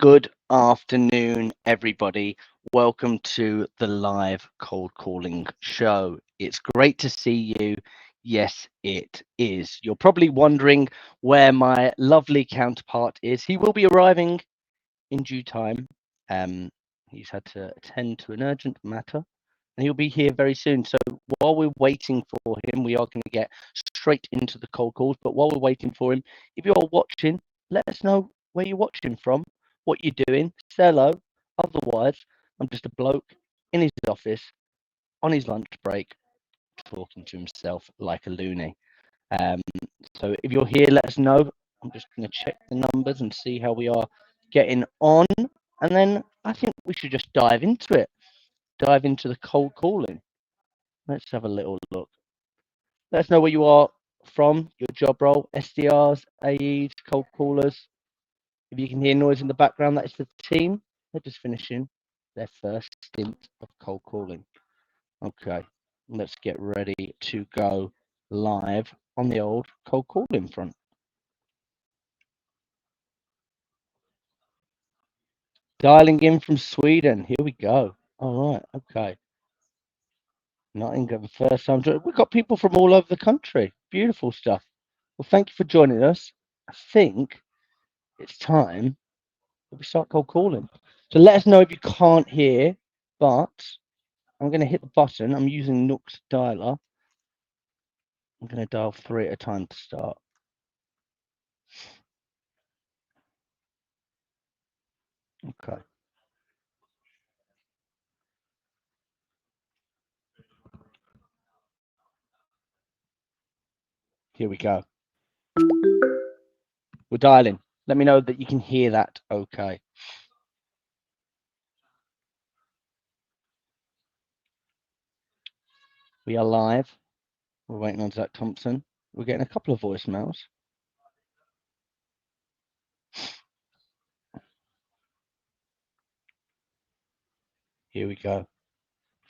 Good afternoon, everybody. Welcome to the live cold calling show. It's great to see you. Yes, it is. You're probably wondering where my lovely counterpart is. He will be arriving in due time. Um, he's had to attend to an urgent matter and he'll be here very soon. So while we're waiting for him, we are going to get straight into the cold calls. But while we're waiting for him, if you're watching, let us know where you're watching from, what you're doing. Say hello. Otherwise, I'm just a bloke in his office on his lunch break, talking to himself like a loony. Um, so if you're here, let us know. I'm just going to check the numbers and see how we are getting on. And then I think we should just dive into it. Dive into the cold calling. Let's have a little look. Let us know where you are from, your job role, SDRs, AEs, cold callers. If you can hear noise in the background, that is the team. They're just finishing their first stint of cold calling. Okay, let's get ready to go live on the old cold calling front. Dialing in from Sweden. Here we go. All right, okay. Nottingham, first time. We've got people from all over the country. Beautiful stuff. Well, thank you for joining us. I think it's time that we start cold calling. So let us know if you can't hear, but I'm going to hit the button. I'm using Nook's dialer. I'm going to dial 3 at a time to start. Okay. Here we go. We're dialing. Let me know that you can hear that okay. We are live. We're waiting on Zach Thompson. We're getting a couple of voicemails. Here we go.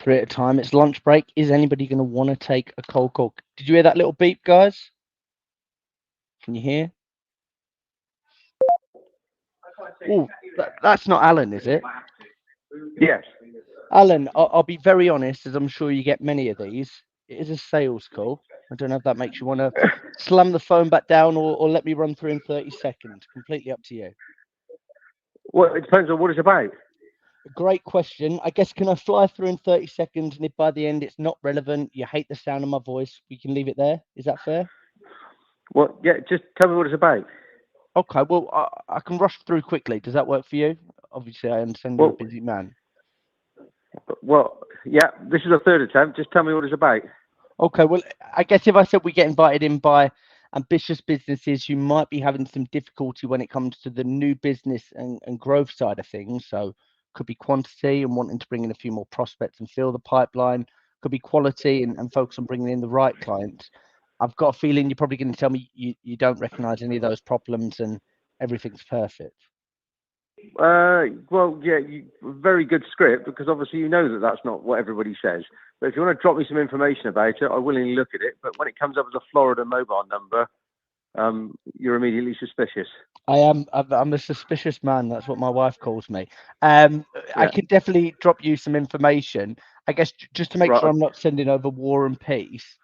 3 at a time. It's lunch break. Is anybody going to want to take a cold call? Did you hear that little beep, guys? Can you hear? Oh, that's not Alan, is it? Yes. Alan, I'll be very honest, as I'm sure you get many of these. It is a sales call. I don't know if that makes you want to slam the phone back down or let me run through in 30 seconds. Completely up to you. Well, it depends on what it's about. Great question. I guess, can I fly through in 30 seconds? And if by the end it's not relevant, you hate the sound of my voice, we can leave it there. Is that fair? Well, yeah, just tell me what it's about. Okay, well, I can rush through quickly. Does that work for you? Obviously, I understand you're a Well, busy man. yeah, this is the third attempt. Just tell me what it's about. Okay, well, I guess if I said we get invited in by ambitious businesses who might be having some difficulty when it comes to the new business and growth side of things, so could be quantity and wanting to bring in a few more prospects and fill the pipeline, could be quality and focus on bringing in the right clients. I've got a feeling you're probably going to tell me you don't recognize any of those problems and everything's perfect. Well, yeah, very good script because obviously you know that that's not what everybody says. But if you want to drop me some information about it, I'll willingly look at it. But when it comes up as a Florida mobile number, you're immediately suspicious. I'm a suspicious man. That's what my wife calls me. I Yeah. could definitely drop you some information. I guess just to make sure Right. I'm not sending over war and peace.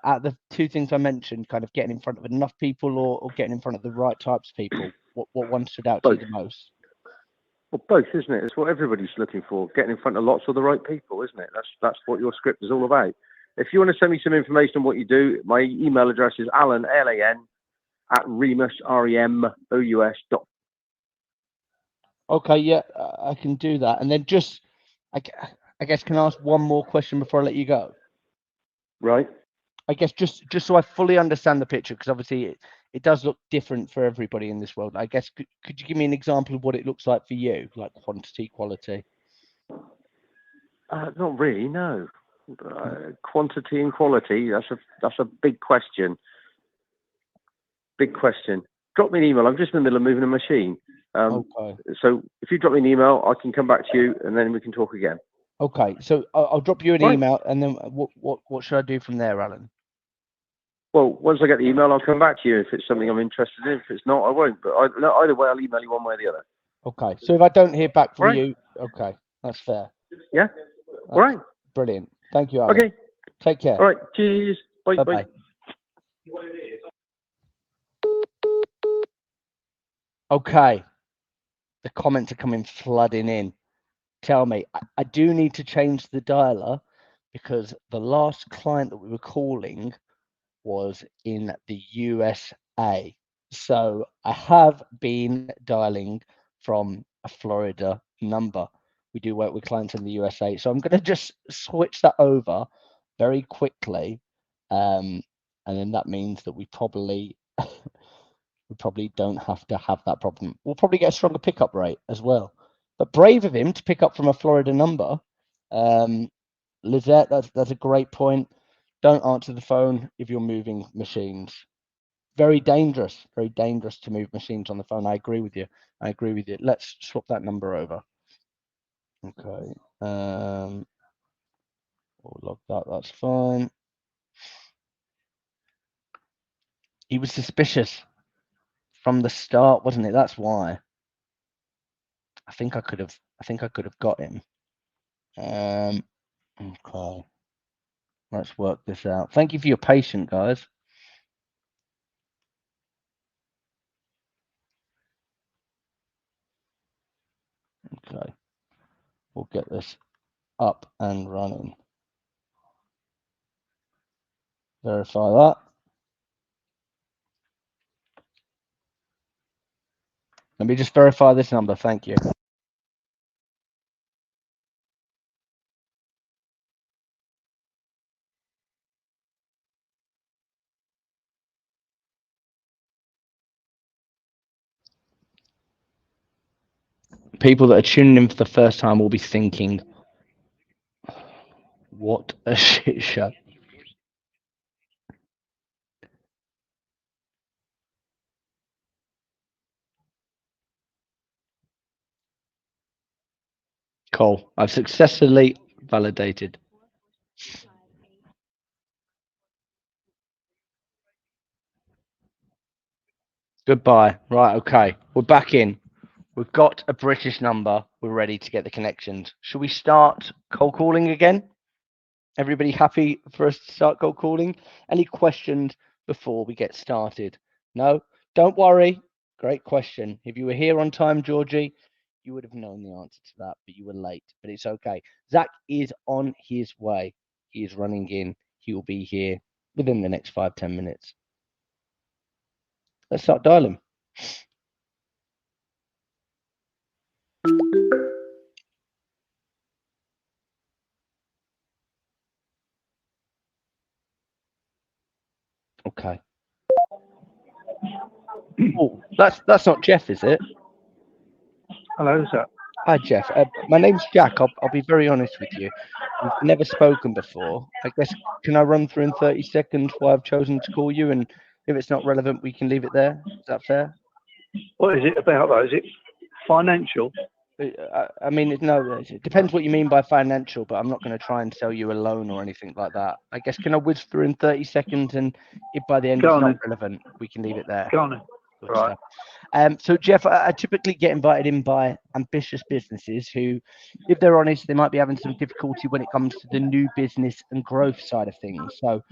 At the two things I mentioned, kind of getting in front of enough people or getting in front of the right types of people. What one stood out to you Both. the most? Well, both, isn't it? It's what everybody's looking for. Getting in front of lots of the right people, isn't it? That's what your script is all about. If you want to send me some information on what you do, my email address is Alan LAN at Remus REMOUS. Okay, yeah, I can do that. And then just, I, I guess, can I ask one more question before I let you go? Right. I guess just so I fully understand the picture, because obviously it does look different for everybody in this world. I guess could you give me an example of what it looks like for you, like quantity, quality? Not really, no. Quantity and quality. That's a big question. Big question. Drop me an email. I'm just in the middle of moving a machine. Okay. So if you drop me an email, I can come back to you and then we can talk again. Okay. So I'll drop you an Right. email, and then what should I do from there, Alan? Well, once I get the email, I'll come back to you if it's something I'm interested in. If it's not, I won't. But either way, I'll email you one way or the other. Okay. So if I don't hear back from Right. you, okay, that's fair. Yeah. That's All right. brilliant. Thank you, Alan. Okay. Take care. All right. Cheers. Bye. Bye-bye. Okay. The comments are coming flooding in. Tell me, I do need to change the dialer because the last client that we were calling was in the USA. So I have been dialing from a Florida number. We do work with clients in the USA. So I'm going to just switch that over very quickly. And then that means that we probably don't have to have that problem. We'll probably get a stronger pickup rate as well. But brave of him to pick up from a Florida number. Lizette, that's a great point. Don't answer the phone if you're moving machines. Very dangerous to move machines on the phone. I agree with you. Let's swap that number over. Okay. We'll log that. That's fine. He was suspicious from the start, wasn't it? That's why. I think I could have got him. Okay. Let's work this out. Thank you for your patience, guys. Okay. We'll get this up and running. Verify that. Let me just verify this number. Thank you. People that are tuning in for the first time will be thinking, what a shit show. Cool. I've successfully validated. Goodbye. Right, okay. We're back in. We've got a British number. We're ready to get the connections. Should we start cold calling again? Everybody happy for us to start cold calling? Any questions before we get started? No? Don't worry. Great question. If you were here on time, Georgie, you would have known the answer to that, but you were late. But it's okay. Zach is on his way. He is running in. He will be here within the next 5-10 minutes. Let's start dialing. Okay. Oh, that's not Jeff, is it? Hello, sir. Hi, Jeff. My name's Jack. I'll be very honest with you. We've never spoken before. I guess, can I run through in 30 seconds why I've chosen to call you? And if it's not relevant, we can leave it there. Is that fair? What is it about, though? Is it financial? I mean, it depends what you mean by financial, but I'm not going to try and sell you a loan or anything like that. I guess, can I whiz through in 30 seconds? And if by the end it's not relevant, we can leave it there. Go on then. Good stuff. So, Jeff, I typically get invited in by ambitious businesses who, if they're honest, they might be having some difficulty when it comes to the new business and growth side of things. So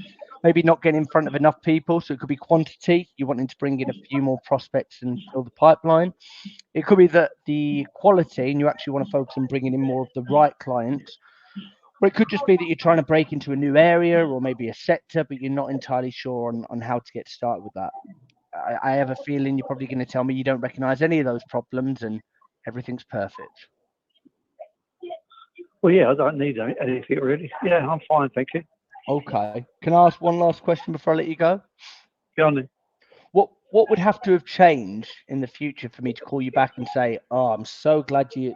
maybe not getting in front of enough people. So it could be quantity. You're wanting to bring in a few more prospects and fill the pipeline. It could be that the quality, and you actually want to focus on bringing in more of the right clients. Or it could just be that you're trying to break into a new area or maybe a sector, but you're not entirely sure on how to get started with that. I have a feeling you're probably going to tell me you don't recognize any of those problems and everything's perfect. Well, yeah, I don't need anything really. Yeah, I'm fine, thank you. Okay. Can I ask one last question before I let you go? Go on then. What would have to have changed in the future for me to call you back and say, "Oh, I'm so glad you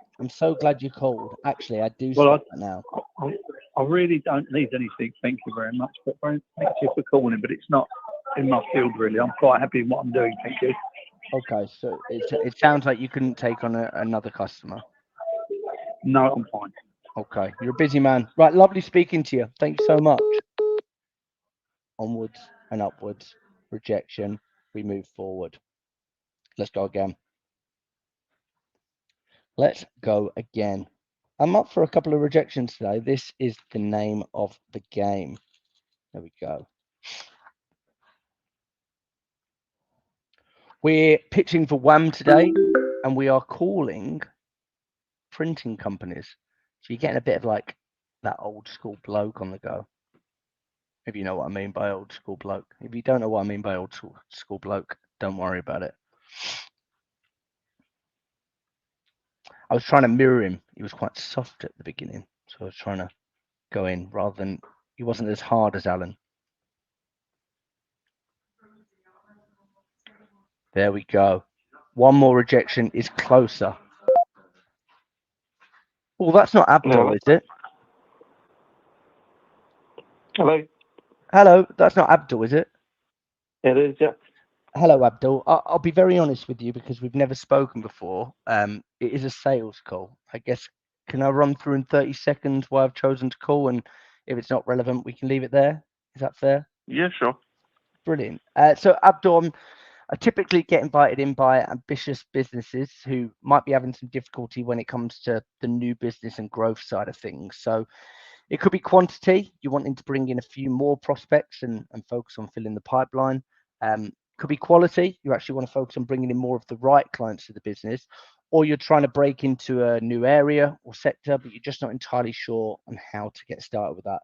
called." Actually, I do stop that now. I really don't need anything. Thank you very much. But thank you for calling. But it's not in my field really. I'm quite happy in what I'm doing. Thank you. Okay, so it sounds like you couldn't take on another customer. No, I'm fine. Okay, you're a busy man. Right, lovely speaking to you. Thank you so much. Onwards and upwards. Rejection. We move forward. Let's go again. Let's go again. I'm up for a couple of rejections today. This is the name of the game. There we go. We're pitching for WHAM today, and we are calling printing companies. So you're getting a bit of like that old school bloke on the go. If you know what I mean by old school bloke. If you don't know what I mean by old school bloke, don't worry about it. I was trying to mirror him. He was quite soft at the beginning. So I was trying to go in rather than, he wasn't as hard as Alan. There we go. One more rejection is closer. Well, that's not Abdul, is it? Hello. Hello, that's not Abdul, is it? It is, yeah. Hello, Abdul. I'll be very honest with you because we've never spoken before. It is a sales call. I guess, can I run through in 30 seconds why I've chosen to call? And if it's not relevant, we can leave it there. Is that fair? Yeah, sure. Brilliant. So, Abdul, I typically get invited in by ambitious businesses who might be having some difficulty when it comes to the new business and growth side of things. So, it could be quantity, you're wanting to bring in a few more prospects and focus on filling the pipeline. Could be quality, you actually want to focus on bringing in more of the right clients to the business, or you're trying to break into a new area or sector, but you're just not entirely sure on how to get started with that.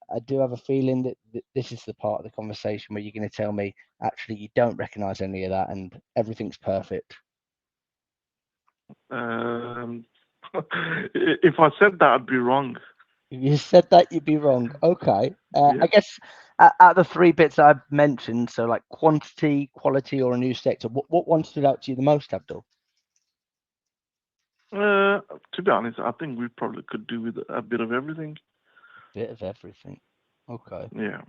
I do have a feeling that this is the part of the conversation where you're going to tell me, actually, you don't recognize any of that and everything's perfect. Um, if I said that, I'd be wrong. If you said that, you'd be wrong. Okay. Yeah. I guess out of the three bits I've mentioned, so like quantity, quality, or a new sector, what one stood out to you the most, Abdul? To be honest, I think we probably could do with a bit of everything. Bit of everything. Okay. Yeah.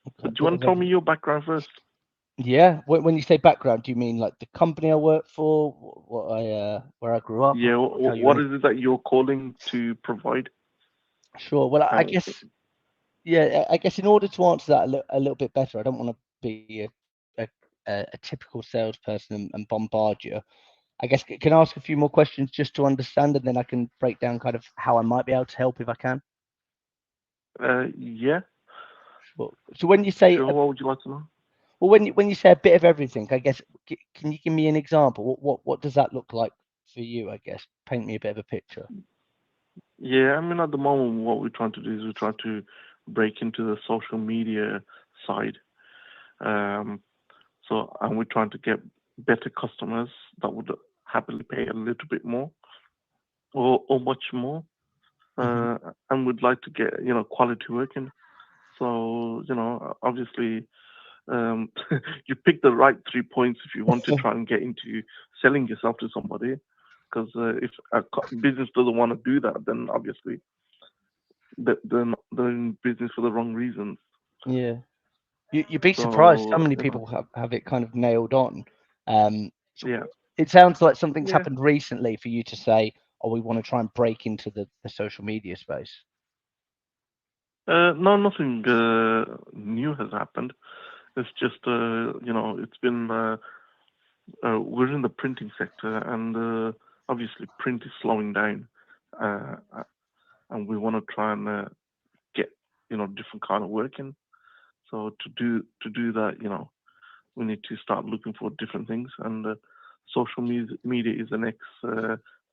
Okay. Do you want to tell me your background first? Yeah. When you say background, do you mean like the company I work for, what I where I grew up? Yeah. Tell you What any... is it that you're calling to provide? Sure. Well, I How? guess, yeah, I guess in order to answer that a little bit better, I don't want to be a typical salesperson and bombard you. I guess can I ask a few more questions just to understand, and then I can break down kind of how I might be able to help if I can. Yeah. Sure. So when you say, Sure. What would you like to know? well, when you say a bit of everything, I guess, can you give me an example? What does that look like for you? I guess paint me a bit of a picture. Yeah. I mean, at the moment, what we're trying to do is we're trying to break into the social media side. And we're trying to get better customers that would happily pay a little bit more or much more. Hmm. And would like to get, quality working. So, obviously, you pick the right 3 points if you want to try and get into selling yourself to somebody. Because if a business doesn't want to do that, then obviously they're in business for the wrong reasons. Yeah. You'd be surprised how So, many people have it kind of nailed on. So yeah. it sounds like something's Yeah. happened recently for you to say, oh, we want to try and break into the social media space. No, nothing new has happened. It's just, it's been, we're in the printing sector, and obviously print is slowing down, uh, and we want to try and get, different kind of work in. So to do that, we need to start looking for different things, and social media is the next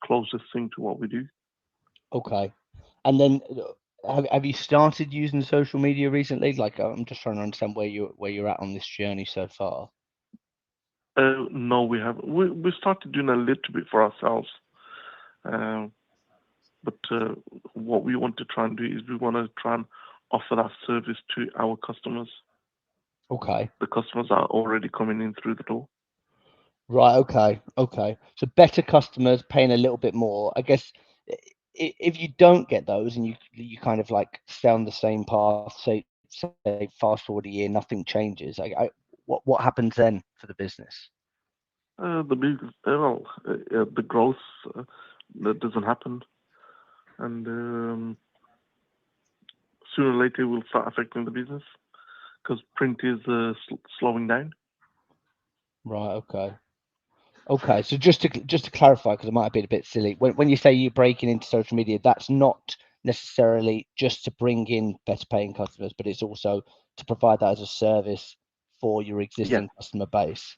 closest thing to what we do. Okay. And then have you started using social media recently? Like I'm just trying to understand where you're at on this journey so far. No, we haven't. We started doing a little bit for ourselves. Um, But what we want to try and do is we want to try and offer that service to our customers, Okay. the customers that are already coming in through the door. Right. Okay. Okay. So better customers paying a little bit more. I guess if you don't get those and you kind of like stay on the same path, say fast forward a year, nothing changes. What happens then for the business? The big, the growth that doesn't happen, and sooner or later it will start affecting the business because print is slowing down. Right. Okay. Okay, so just to clarify, because it might have been a bit silly, when you say you're breaking into social media, that's not necessarily just to bring in better paying customers, but it's also to provide that as a service for your Yeah, existing customer base.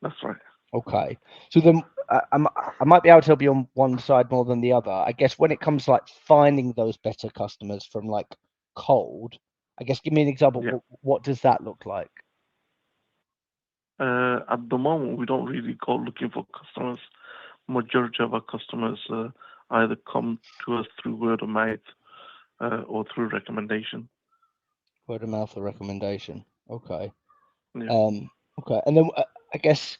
that's right. Okay, so then I might be able to help you on one side more than the other. I guess when it comes to like finding those better customers from like cold, I guess give me an example. Yeah. What does that look like? At the moment, we don't really go looking for customers. Majority of our customers either come to us through word of mouth or through recommendation. Word of mouth or recommendation? Okay. Yeah. Okay, and then I guess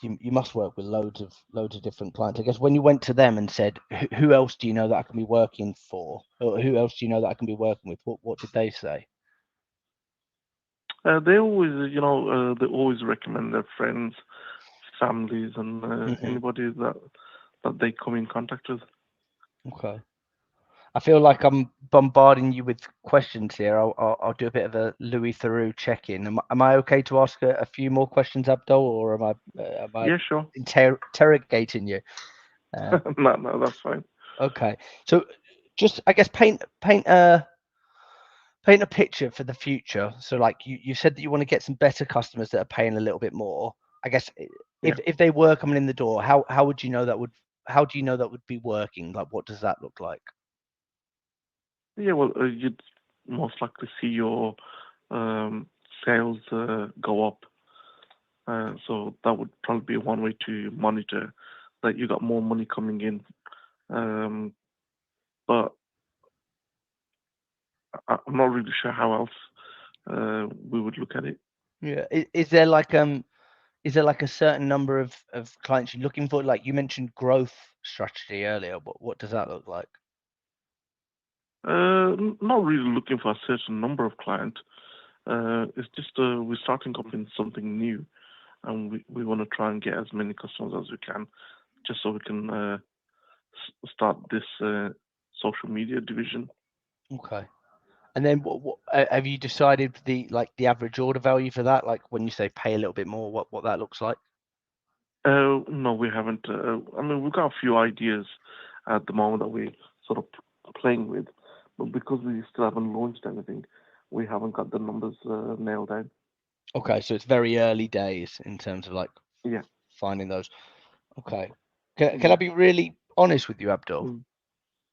you must work with loads of different clients. I guess when you went to them and said, who else do you know that I can be working for, or who else do you know that I can be working with? What did they say? They always, they always recommend their friends, families, and anybody that they come in contact with. Okay. I feel like I'm bombarding you with questions here. I'll do a bit of a Louis Theroux check-in. Am I okay to ask a few more questions, Abdul, or am I Yeah, sure. interrogating you? No, that's fine. Okay. So just I guess paint a picture for the future. So like you said that you want to get some better customers that are paying a little bit more. I guess Yeah. if they were coming in the door, how would you know that would how do you know that would be working? Like what does that look like? Yeah, well, you'd most likely see your sales go up. So that would probably be one way to monitor that you got more money coming in. But I'm not really sure how else we would look at it. Yeah. Is there like a certain number of clients you're looking for? Like you mentioned growth strategy earlier. What does that look like? Not really looking for a certain number of clients. It's just we're starting up in something new, and we want to try and get as many customers as we can, just so we can start this social media division. Okay. And then what have you decided the average order value for that? Like when you say pay a little bit more, what that looks like? No, we haven't. I mean, we've got a few ideas at the moment that we're sort of playing with, but because we still haven't launched anything, we haven't got the numbers nailed down. Okay, so it's very early days in terms of like Yeah. finding those. Okay. Can I Yeah. be really honest with you, Abdul? Mm.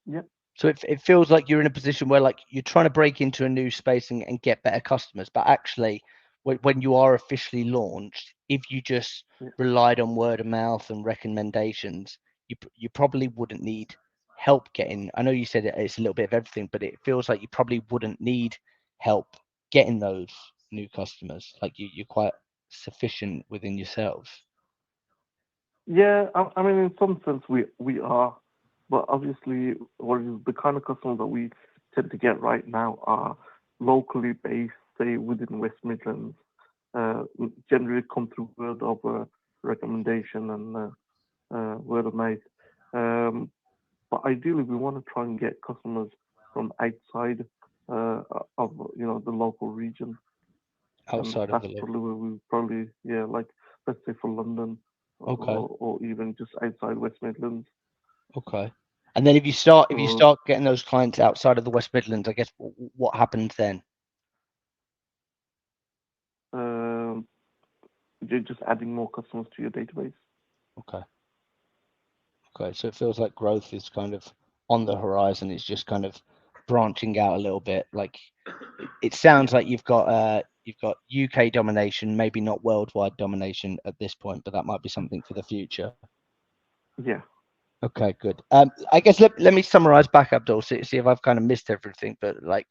Yeah. So it feels like you're in a position where like you're trying to break into a new space and get better customers, but actually when you are officially launched, if you just Yeah. relied on word of mouth and recommendations, you probably wouldn't need help getting. I know you said it's a little bit of everything, but it feels like you probably wouldn't need help getting those new customers. Like you're quite sufficient within yourselves. Yeah, I mean, in some sense, we are, but obviously, what is the kind of customers that we tend to get right now are locally based, say within West Midlands, generally come through word of recommendation and word of mouth. Um, but ideally, we want to try and get customers from outside of the local region, and Outside of that's the local. probably where we probably like let's say for London Okay. or even just outside West Midlands. Okay. And then if you So start getting those clients outside of the West Midlands, I guess what happens then? um, you're just adding more customers to your database. Okay. Okay. So it feels like growth is kind of on the horizon. It's just kind of branching out a little bit. Like it Yeah, sounds like you've got UK domination, maybe not worldwide domination at this point, but that might be something for the future. yeah, Okay, good. I guess let me summarize back, Abdul, see if I've kind of missed everything, but like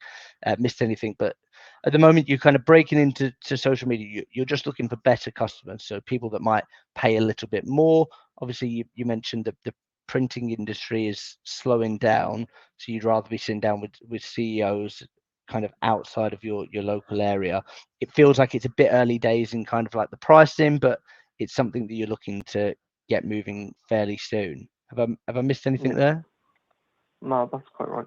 missed anything. But at the moment, you're kind of breaking into social media. You're just looking for better customers, so people that might pay a little bit more. Obviously, you mentioned that the printing industry is slowing down, so you'd rather be sitting down with CEOs kind of outside of your local area. It feels like it's a bit early days in kind of like the pricing, but it's something that you're looking to get moving fairly soon. Have I missed anything yeah. there? No, that's quite right.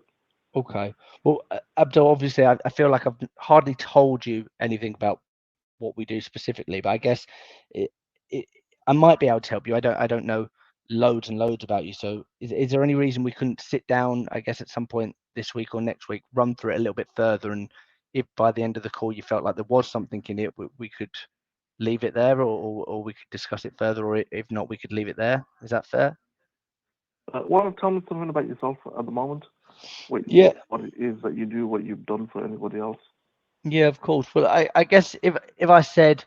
Okay. Well, Abdul, obviously, I feel like I've hardly told you anything about what we do specifically, but I guess it, it, I might be able to help you. I don't know loads and loads about you. So is there any reason we couldn't sit down, I guess, at some point this week or next week, run through it a little bit further, and if by the end of the call you felt like there was something in it, we could leave it there, or we could discuss it further, or if not, we could leave it there. Is that fair? Well, tell me something about yourself at the moment. Yeah. What it is that you do, what you've done for anybody else. Yeah, of course. Well, I guess if I said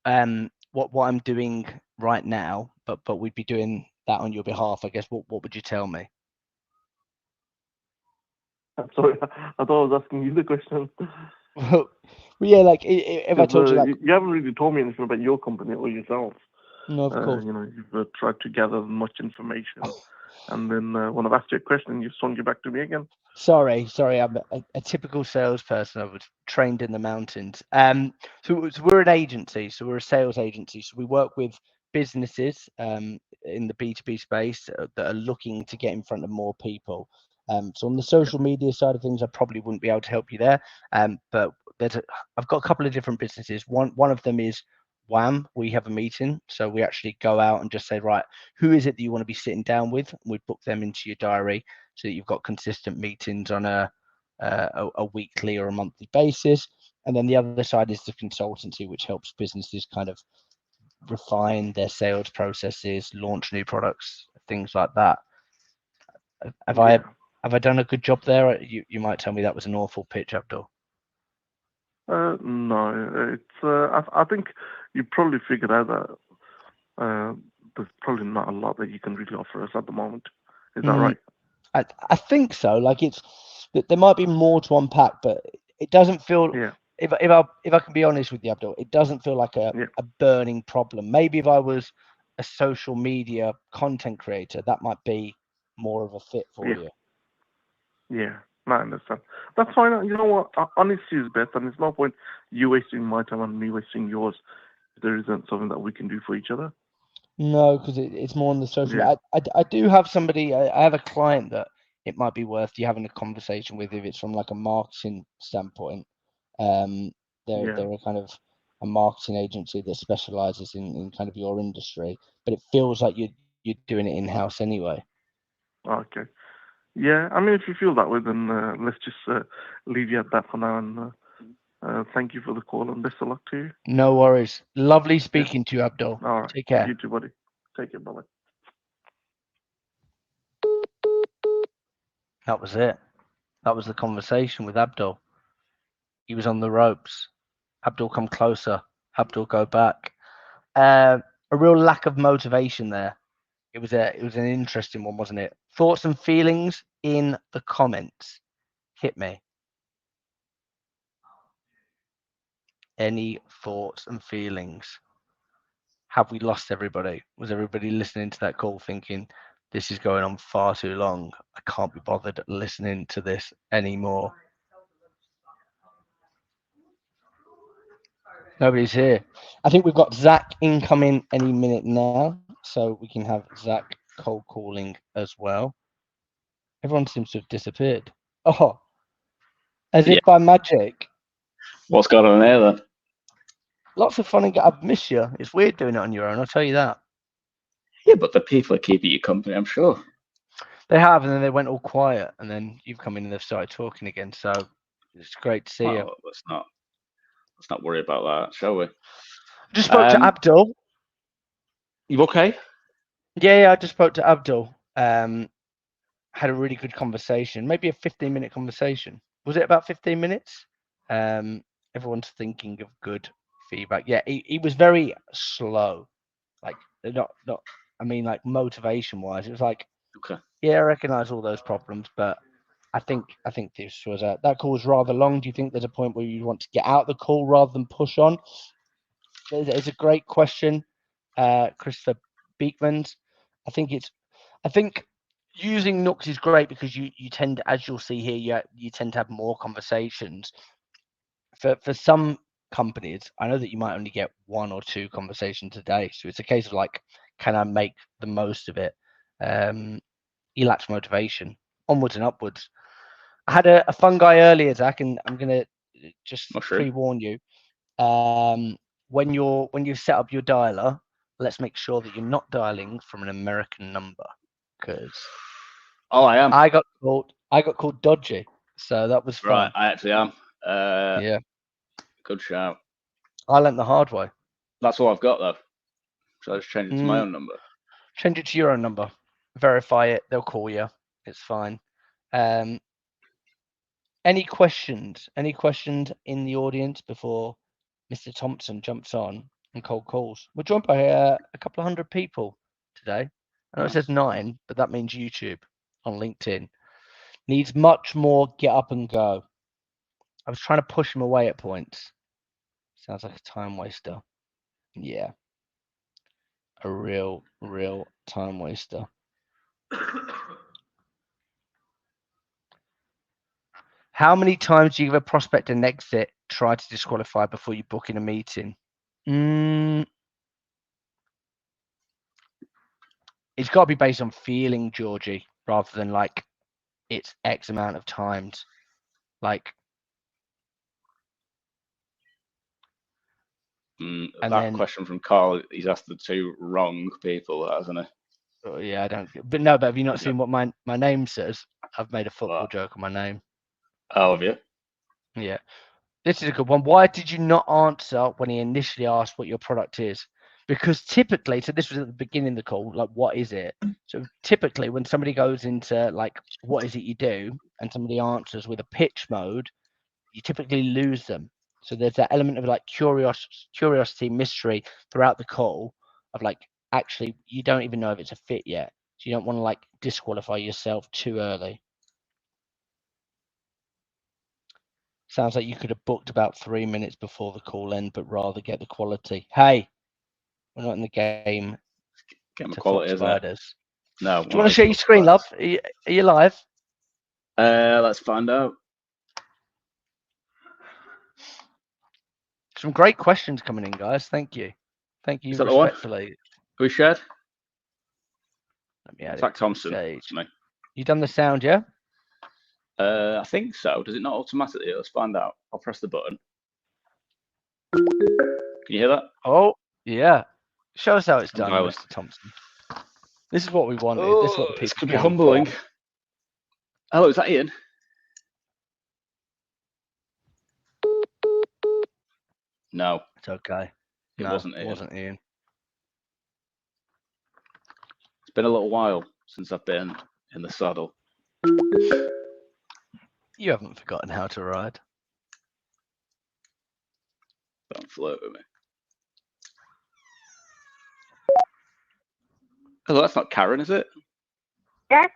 what I'm doing right now, but we'd be doing that on your behalf, I guess what would you tell me? I'm sorry, I thought I was asking you the question. Well, yeah, like if I told you, like, you haven't really told me anything about your company or yourself. no, of course. You've tried to gather as much information, and then when I've asked you a question, you've swung it back to me again. Sorry, I'm a typical salesperson. I was trained in the mountains. So we're an agency, so we're a sales agency. So we work with businesses in the B2B space that are looking to get in front of more people. So on the social media side of things, I probably wouldn't be able to help you there. But I've got a couple of different businesses. One of them is WHAM. We have a meeting, so we actually go out and just say, right, who is it that you want to be sitting down with? We book them into your diary, so that you've got consistent meetings on a weekly or a monthly basis. And then the other side is the consultancy, which helps businesses kind of refine their sales processes, launch new products, things like that. Have I done a good job there? You might tell me that was an awful pitch, Abdul. No, it's. I think you probably figured out that there's probably not a lot that you can really offer us at the moment. Is that right? I think so. Like there might be more to unpack, but it doesn't feel. Yeah. If I can be honest with you, Abdul, it doesn't feel like a burning problem. Maybe if I was a social media content creator, that might be more of a fit for you. Yeah, no, I understand. That's fine. You know what? Honesty is best, and there's no point you wasting my time and me wasting yours if there isn't something that we can do for each other. No, because it's more on the social. Yeah. I do have somebody. I have a client that it might be worth you having a conversation with if it's from like a marketing standpoint. They're a kind of a marketing agency that specialises in kind of your industry, but it feels like you're doing it in house anyway. Okay. Yeah, I mean, if you feel that way, then let's just leave you at that for now. And thank you for the call, and best of luck to you. No worries. Lovely speaking to you, Abdul. All right. Take care. You too, buddy. Take care. Bye-bye. That was it. That was the conversation with Abdul. He was on the ropes. Abdul, come closer. Abdul, go back. A real lack of motivation there. It was an interesting one, wasn't it? Thoughts and feelings in the comments. Hit me. Any thoughts and feelings? Have we lost everybody? Was everybody listening to that call thinking this is going on far too long? I can't be bothered listening to this anymore. Nobody's here. I think we've got Zach incoming any minute now, so we can have Zach cold calling as well. Everyone seems to have disappeared. Oh, as if by magic. What's going on there then? Lots of fun and I've missed you. It's weird doing it on your own, I'll tell you that. Yeah, but the people are keeping you company, I'm sure. They have, and then they went all quiet, and then you've come in and they've started talking again. So it's great to see you. Let's not worry about that, shall we? Just spoke to Abdul. You okay? Yeah, I just spoke to Abdul. Had a really good conversation, maybe a 15-minute conversation. Was it about 15 minutes? Everyone's thinking of good feedback. Yeah, he was very slow. Like not I mean, like motivation wise, it was like, okay, yeah, I recognize all those problems, but I think this was that call was rather long. Do you think there's a point where you want to get out the call rather than push on? It's a great question, Christopher Beekmans. I think using Nooks is great because you tend, as you'll see here, you tend to have more conversations. For some companies, I know that you might only get one or two conversations a day, so it's a case of like, can I make the most of it? He lacks motivation, onwards and upwards. I had a fun guy earlier, Zach, and I'm gonna just pre-warn you. When you set up your dialer, let's make sure that you're not dialing from an American number, because Oh, I am. I got called dodgy, so that was fun. Right, I actually am. Yeah, Good shout. I learnt the hard way. That's all I've got, though. So I just change it to my own number. Change it to your own number. Verify it. They'll call you. It's fine. Any questions? Any questions in the audience before Mr. Thompson jumps on and cold calls? We're joined by a couple of hundred people today. I know it says 9, but that means YouTube on LinkedIn. Needs much more get up and go. I was trying to push him away at points. Sounds like a time waster. Yeah. A real time waster. How many times do you give a prospect an exit, try to disqualify before you book in a meeting? It's got to be based on feeling, Georgie, rather than like it's X amount of times. Like, Question from Carl, he's asked the 2 wrong people, hasn't he? Oh, yeah, I don't. But no, but have you not seen what my name says? I've made a football joke on my name. Oh, have you? Yeah. This is a good one. Why did you not answer when he initially asked what your product is? Because typically, so this was at the beginning of the call, like, what is it? So typically when somebody goes into like, what is it you do? And somebody answers with a pitch mode, you typically lose them. So there's that element of like curiosity, mystery throughout the call of like, actually, you don't even know if it's a fit yet. So you don't want to like disqualify yourself too early. Sounds like you could have booked about 3 minutes before the call end, but rather get the quality. Hey, we're not in the game Get to quality, fuck spiders. No. Do you want to share your screen, love? Are you live? Let's find out. Some great questions coming in, guys. Thank you. Thank you. Is that the one? Respectfully. Who shared? Let me add Zach it to Thompson. stage. That's me. You done the sound, yeah? I think so. Does it not automatically? Let's find out. I'll press the button. Can you hear that? Oh, yeah. Show us how it's done, Dialing. Mr. Thompson. This is what we wanted. Oh, this is what the people this could be humbling. Hello, is that Ian? No. It's okay. It wasn't Ian. It wasn't Ian. It's been a little while since I've been in the saddle. You haven't forgotten how to ride. Don't flirt with me. Hello, that's not Karen, is it? Yes.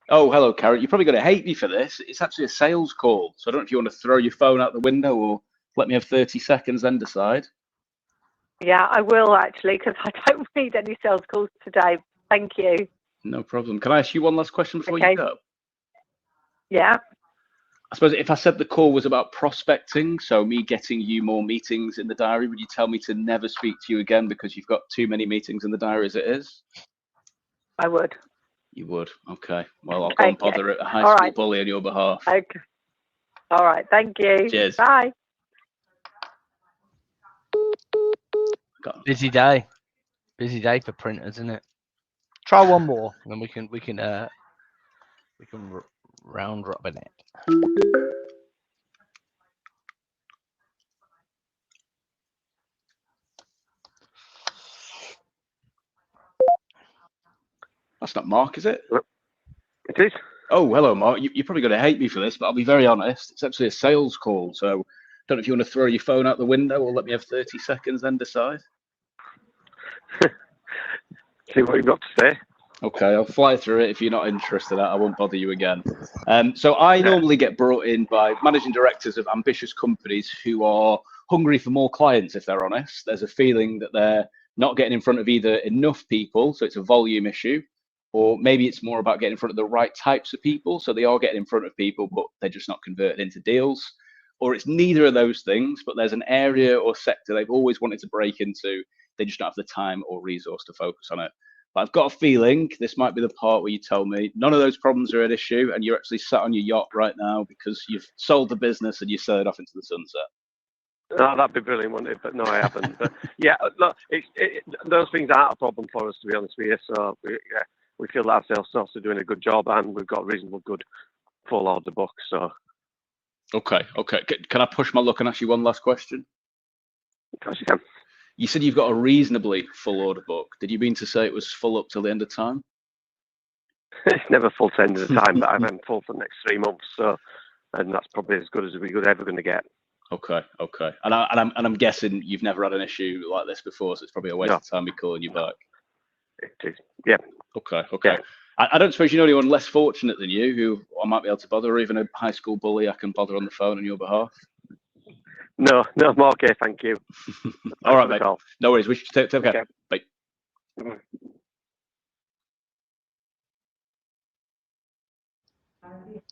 Oh, hello, Karen. You're probably going to hate me for this. It's actually a sales call. So I don't know if you want to throw your phone out the window or let me have 30 seconds, then decide. Yeah, I will actually, because I don't need any sales calls today. Thank you. No problem. Can I ask you one last question before you go? Yeah. I suppose if I said the call was about prospecting, so me getting you more meetings in the diary, would you tell me to never speak to you again because you've got too many meetings in the diary as it is? I would. You would. Okay. Well, I'll go and bother a high school bully on your behalf. Okay. All right. Thank you. Cheers. Bye. Busy day. Busy day for printers, isn't it? Try one more, and then we can round robin it. That's not Mark, is it? It is. Oh, hello, Mark. You're probably going to hate me for this, but I'll be very honest. It's actually a sales call, so I don't know if you want to throw your phone out the window or let me have 30 seconds, then decide. See what you've got to say. Okay, I'll fly through it. If you're not interested, I won't bother you again. So I normally get brought in by managing directors of ambitious companies who are hungry for more clients, if they're honest. There's a feeling that they're not getting in front of either enough people, so it's a volume issue, or maybe it's more about getting in front of the right types of people, so they are getting in front of people, but they're just not converted into deals. Or it's neither of those things, but there's an area or sector they've always wanted to break into. They just don't have the time or resource to focus on it. But I've got a feeling this might be the part where you tell me none of those problems are an issue and you're actually sat on your yacht right now because you've sold the business and you sell it off into the sunset. Oh, that'd be brilliant, wouldn't it? But no, I haven't. But yeah, look, those things aren't a problem for us, to be honest with you. So we feel that our sales staffs are doing a good job, and we've got reasonable good full order book. So Okay. Can I push my luck and ask you one last question? of course you can. You said you've got a reasonably full order book. Did you mean to say it was full up till the end of time? It's never full to the end of the time, but I'm full for the next 3 months. So, and that's probably as good as we're ever going to get. Okay. And I'm guessing you've never had an issue like this before, so it's probably a waste of time me calling you back. It is. Yeah. Okay. Yeah. I don't suppose you know anyone less fortunate than you who I might be able to bother, or even a high school bully I can bother on the phone on your behalf? No, I'm okay, thank you. All right, mate. No worries. We should take care. Okay. Bye.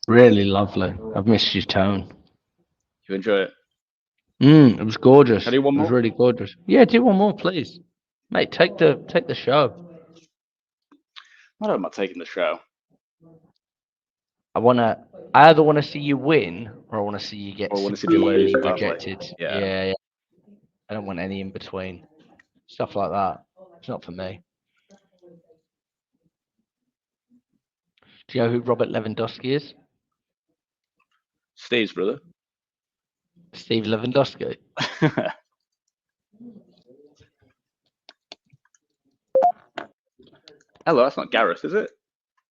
Really lovely. I've missed your tone. You enjoy it? It was gorgeous. Can I do one It was more? really gorgeous. Yeah, do one more, please, mate. Take the show. I don't mind taking the show. I either want to see you win, or I want to see you get severely rejected. Yeah. I don't want any in between. Stuff like that. It's not for me. Do you know who Robert Lewandowski is? Steve's brother. Steve Lewandowski. Hello, that's not Gareth, is it?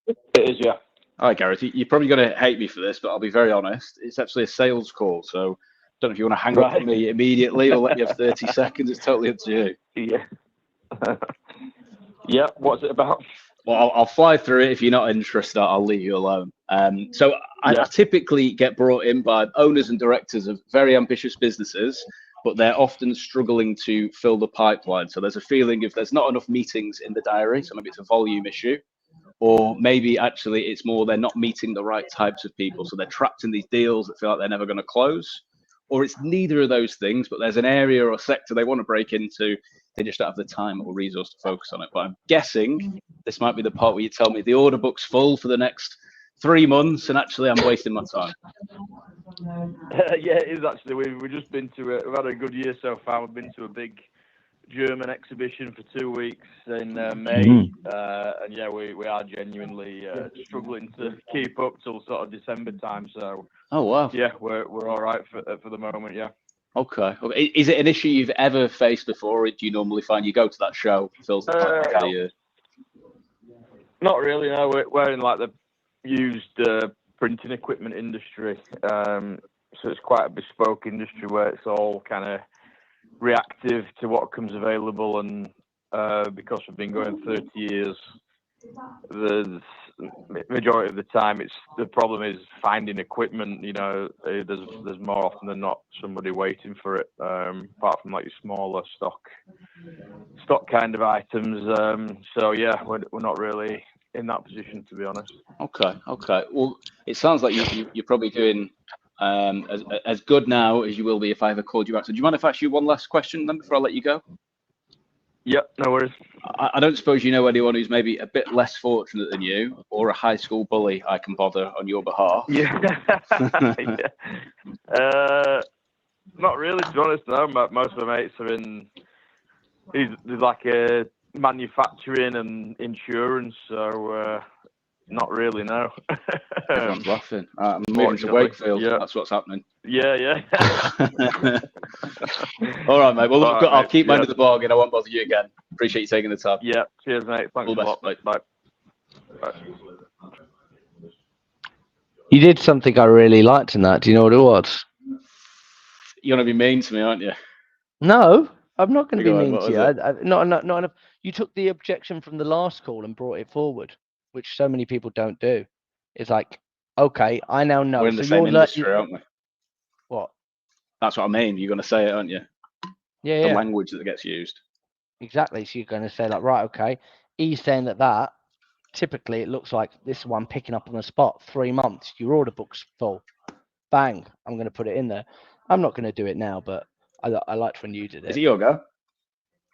It is, yeah. Hi, Gareth. You're probably going to hate me for this, but I'll be very honest. It's actually a sales call, so I don't know if you want to hang up on me immediately or let you have 30 seconds. It's totally up to you. Yeah. Yeah. What's it about? Well, I'll fly through it. If you're not interested, I'll leave you alone. I typically get brought in by owners and directors of very ambitious businesses, but they're often struggling to fill the pipeline. So there's a feeling if there's not enough meetings in the diary, so maybe it's a volume issue, or maybe actually it's more they're not meeting the right types of people. So they're trapped in these deals that feel like they're never going to close, or it's neither of those things, but there's an area or sector they want to break into. They just don't have the time or resource to focus on it. But I'm guessing this might be the part where you tell me the order book's full for the next 3 months, and actually I'm wasting my time. Yeah, it is actually. We've just been to we've had a good year so far. We've been to a big German exhibition for 2 weeks in May, and yeah, we are genuinely struggling to keep up till sort of December time. So, oh wow, yeah, we're all right for the moment. Yeah. Okay. Is it an issue you've ever faced before, or do you normally find you go to that show, fills the pipeline for the year? Not really. No, we're in like the used printing equipment industry, so it's quite a bespoke industry where it's all kind of reactive to what comes available, and because we've been going 30 years, the majority of the time the problem is finding equipment. You know, there's more often than not somebody waiting for it, apart from like your smaller stock kind of items. So yeah, we're not really in that position, to be honest. Okay. Well, it sounds like you're probably doing as good now as you will be if I ever called you back. So do you mind if I ask you one last question then before I let you go? Yep, no worries. I don't suppose you know anyone who's maybe a bit less fortunate than you, or a high school bully I can bother on your behalf? Yeah. Not really, to be honest. No, most of my mates are in. There's like a manufacturing and insurance, so not really. No. Everyone's laughing. I'm moving to Wakefield. Yeah. That's what's happening. Yeah. All right, mate. Well, look, right, I'll keep minding the bargain. I won't bother you again. Appreciate you taking the time. Yeah. Cheers, mate. Thanks a lot. Bye. You did something I really liked in that. Do you know what it was? You're going to be mean to me, aren't you? No, I'm not going to be mean to you. Not enough. You took the objection from the last call and brought it forward, which so many people don't do. It's like, okay, I now know. We're in the same industry, aren't we? What? That's what I mean. You're going to say it, aren't you? Yeah. The language that gets used. Exactly. So you're going to say like, right, okay. He's saying that typically it looks like this one picking up on the spot. 3 months, your order book's full. Bang! I'm going to put it in there. I'm not going to do it now, but I liked when you did it. Is it your go?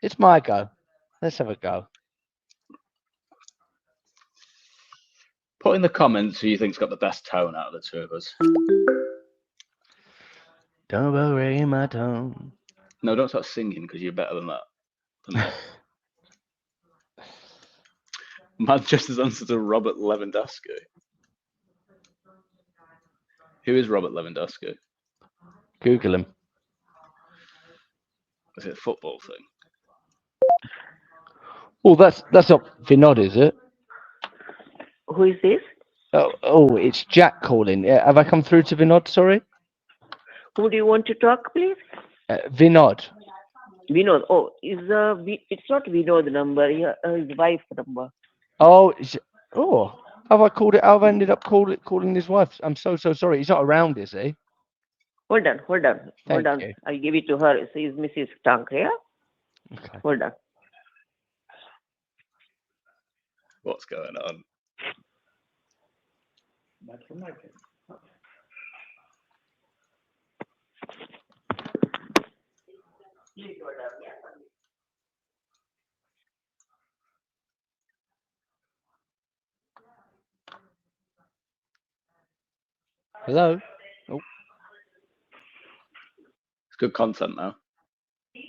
It's my go. Let's have a go. Put in the comments who you think's got the best tone out of the two of us. Don't worry my tone. No, don't start singing because you're better than that. Manchester's answer to Robert Lewandowski. Who is Robert Lewandowski? Google him. Is it a football thing? Oh, that's not Vinod, is it? Who is this? Oh, it's Jack calling. Have I come through to Vinod? Sorry. Who do you want to talk, please? Vinod. Vinod. Oh, it's not Vinod number. His wife number. Oh, have I called it? I've ended up calling his wife. I'm so sorry. He's not around, is he? Hold on. Thank you. I'll give it to her. She's Mrs. Tankria. Okay. Hold on. What's going on? Hello. Oh. It's good content now. It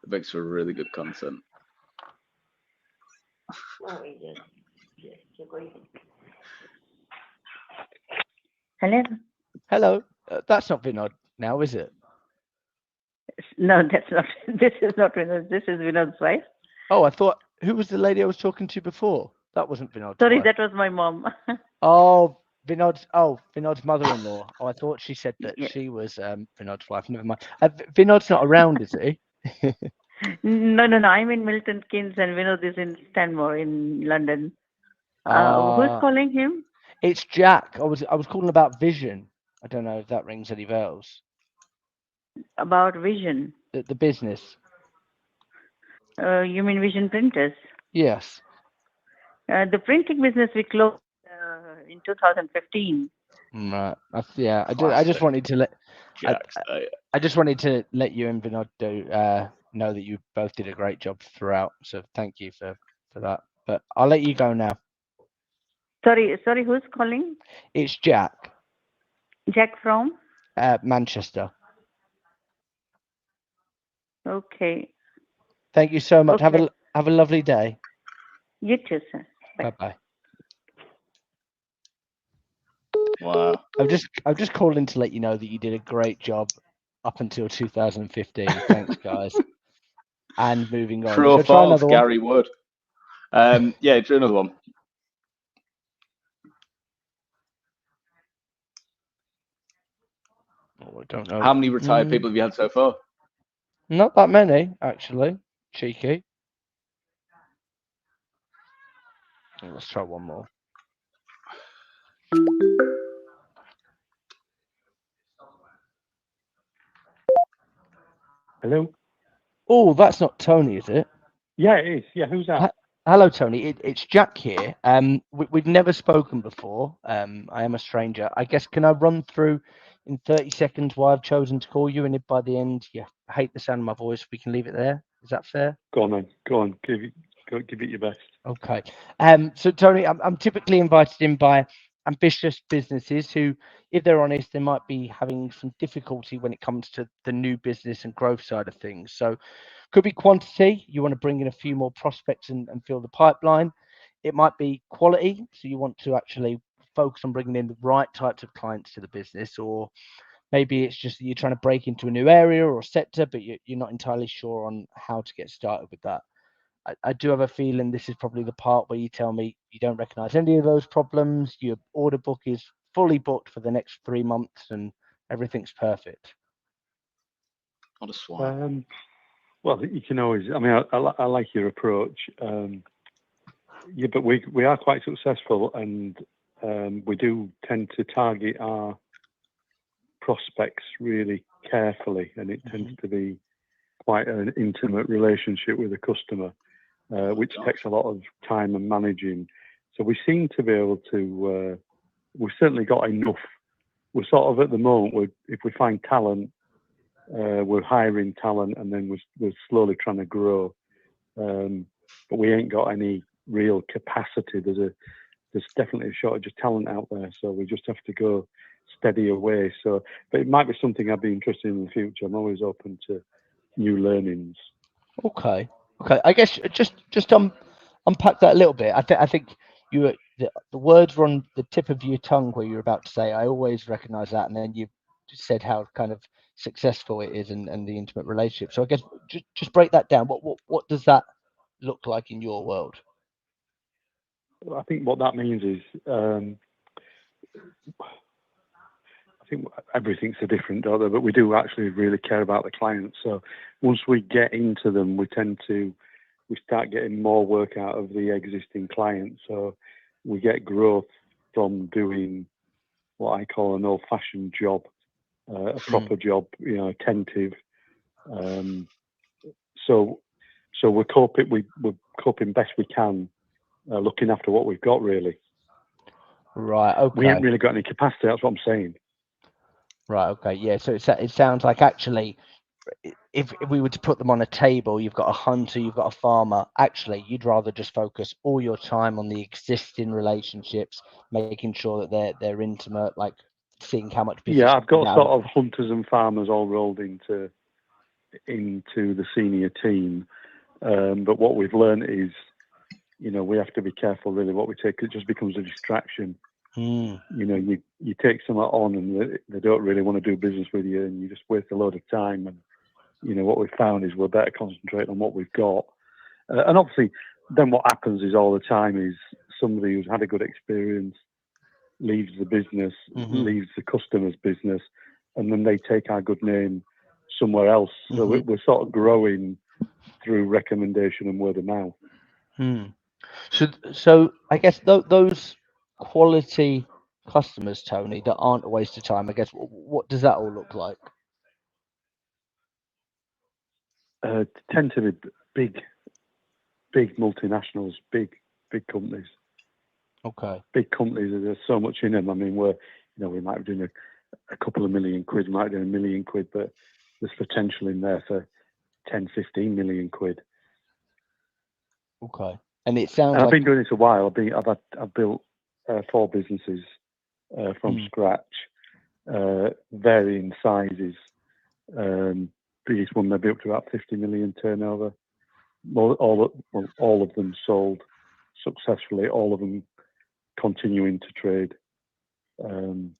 makes for really good content. Hello. That's not Vinod now, is it? No, that's not. This is not Vinod. This is Vinod's wife. Oh, I thought. Who was the lady I was talking to before? That wasn't Vinod. Sorry, that was my mom. Oh, Vinod's mother-in-law. Oh, I thought she said that Yeah. she was Vinod's wife. Never mind. Vinod's not around, is he? No. I'm in Milton Keynes and Vinod is in Stanmore in London. Who's calling him? It's Jack. I was calling about Vision. I don't know if that rings any bells. About Vision. The business. You mean Vision Printers? Yes. The printing business we closed in 2015. Right. I Classic. just wanted to let Jack's I just wanted to let you and Vinod know that you both did a great job throughout. So thank you for that. But I'll let you go now. Sorry, who's calling? It's Jack. Jack from? Manchester. Okay. Thank you so much. Okay. Have a lovely day. You too, sir. Bye. Bye. Wow. I'm just calling to let you know that you did a great job up until 2015. Thanks, guys. And moving on. True or So try false, another one. Gary Wood? Yeah, do another one. Oh, I don't know. How many retired people have you had so far? Not that many, actually. Cheeky. Let's try one more. Hello? Oh, that's not Tony, is it? Yeah, it is. Yeah, who's that? Hello, Tony. It's Jack here. We've never spoken before. I am a stranger. I guess, can I run through in 30 seconds why I've chosen to call you? And if by the end you hate the sound of my voice, we can leave it there. Is that fair? Go on, then. Go on. Give it your best. Okay. So Tony, I'm typically invited in by ambitious businesses who, if they're honest, they might be having some difficulty when it comes to the new business and growth side of things. So could be quantity, you want to bring in a few more prospects and fill the pipeline. It might be quality, so you want to actually focus on bringing in the right types of clients to the business, or maybe it's just that you're trying to break into a new area or sector, but you're not entirely sure on how to get started with that. I do have a feeling this is probably the part where you tell me you don't recognize any of those problems. Your order book is fully booked for the next 3 months and everything's perfect. What a swine. Well, you can always. I mean, I like your approach. Yeah, but we are quite successful, and we do tend to target our prospects really carefully, and it tends to be quite an intimate relationship with the customer, which takes a lot of time and managing. So we seem to be able to. We've certainly got enough. We're sort of at the moment. If we find talent. We're hiring talent, and then we're slowly trying to grow, but we ain't got any real capacity. There's definitely a shortage of talent out there, so we just have to go steadier way. So, but it might be something I'd be interested in the future. I'm always open to new learnings. Okay. I guess just unpack that a little bit. I think the words were on the tip of your tongue where you were about to say. I always recognise that, and then you said how kind of successful it is and the intimate relationship. So I guess just break that down. What does that look like in your world? I think what that means is, I think everything's a different, don't they? But we do actually really care about the clients. So once we get into them, we start getting more work out of the existing clients. So we get growth from doing what I call an old-fashioned job, a proper job, attentive. So we're coping best we can, looking after what we've got, really. Right. Okay. We haven't really got any capacity. That's what I'm saying. Right. Okay. Yeah. So it sounds like actually, if we were to put them on a table, you've got a hunter, you've got a farmer. Actually, you'd rather just focus all your time on the existing relationships, making sure that they're intimate, like seeing how much business. Yeah, I've got sort of hunters and farmers all rolled into the senior team. But what we've learned is, we have to be careful really what we take. It just becomes a distraction. You take someone on and they don't really want to do business with you, and you just waste a load of time. And what we've found is we're better concentrating on what we've got. And obviously, then what happens is all the time is somebody who's had a good experience leaves the business, leaves the customer's business, and then they take our good name somewhere else. So we're sort of growing through recommendation and word of mouth. So I guess those quality customers, Tony, that aren't a waste of time, I guess, what does that all look like? Tend to be big multinationals, big companies. Okay. Big companies, there's so much in them. I mean, we might be doing a couple of million quid, might be doing $1 million quid, but there's potential in there for 10, 15 million quid. Okay. And it sounds I've been doing this a while. I've built 4 businesses from scratch, varying sizes. Biggest one maybe up to about 50 million turnover. All of them sold successfully. All of them continuing to trade. And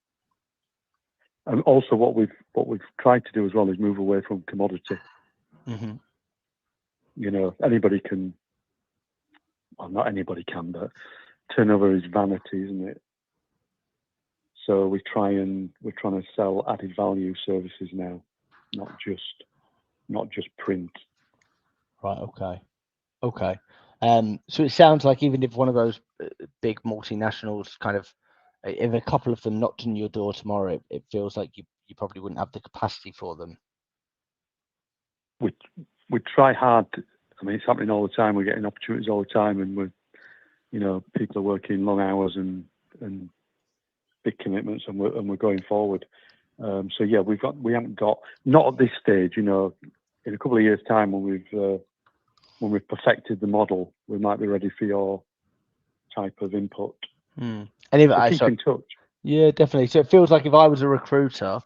also what we've tried to do as well is move away from commodity. Anybody can. Well, not anybody can, but turnover is vanity, isn't it? So we're trying to sell added value services now, not just print. Right. Okay. So it sounds like even if one of those big multinationals if a couple of them knocked on your door tomorrow, it feels like you probably wouldn't have the capacity for them. We try hard. I mean, it's happening all the time. We're getting opportunities all the time, and people are working long hours and big commitments, and we're going forward. So yeah, we haven't got, not at this stage. In a couple of years' time, when we've perfected the model, we might be ready for your type of input. And if keep in touch. Yeah, definitely. So it feels like if I was a recruiter,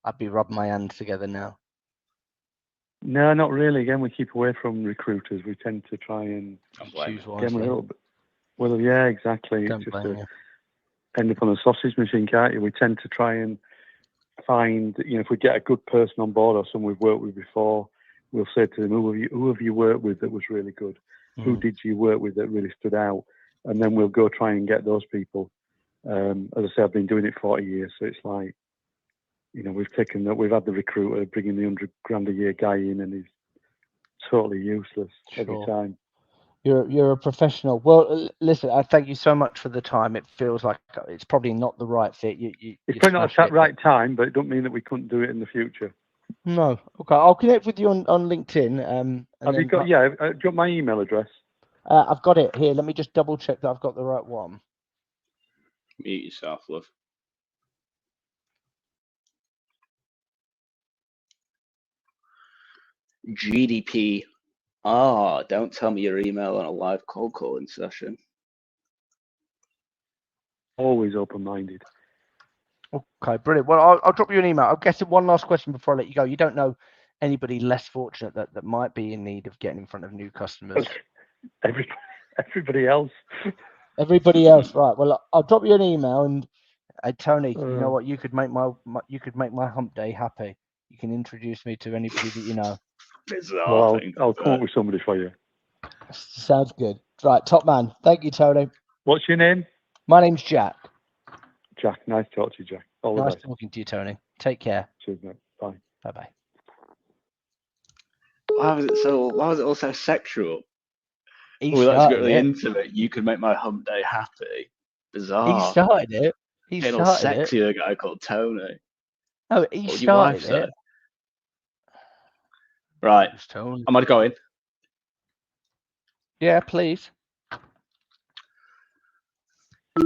I'd be rubbing my hands together now. No, not really. Again, we keep away from recruiters. We tend to try and choose wisely. Get a little bit. Well, yeah, exactly. Don't Just blame you. end up on a sausage machine, can't you? We tend to try and find, if we get a good person on board or someone we've worked with before, we'll say to them, who have you worked with that was really good? Who did you work with that really stood out? And then we'll go try and get those people. As I say, I've been doing it 40 years, so it's like, we've had the recruiter bringing the $100,000 a year guy in, and he's totally useless every time. You're a professional. Well, listen, I thank you so much for the time. It feels like it's probably not the right fit. It's probably not the right time, but it don't mean that we couldn't do it in the future. No. Okay, I'll connect with you on LinkedIn. Have you got? Yeah, do you got my email address? I've got it here. Let me just double check that I've got the right one. Mute yourself, love. GDP. Don't tell me your email on a live cold calling session. Always open-minded. Okay, brilliant. Well, I'll drop you an email. I'm guessing one last question before I let you go. You don't know anybody less fortunate that might be in need of getting in front of new customers? Everybody else. Everybody else, right? Well, I'll drop you an email, and Tony, you know what? You could make my hump day happy. You can introduce me to anybody that you know. Well, I'll come up with somebody for you. Sounds good. Right, top man. Thank you, Tony. What's your name? My name's Jack. Jack. Nice to talk to you, Jack. All the Nice best. talking to you, Tony. Take care. Cheers, mate. Bye. Bye-bye. Why was it all so sexual? He Oh, that's started really it. intimate. You could make my hump day happy. Bizarre. He started it. He Getting all started it. sexy, a guy called Tony. Oh, he What would your wife started say? it. Right. It was Tony. Am I going? Yeah, please. My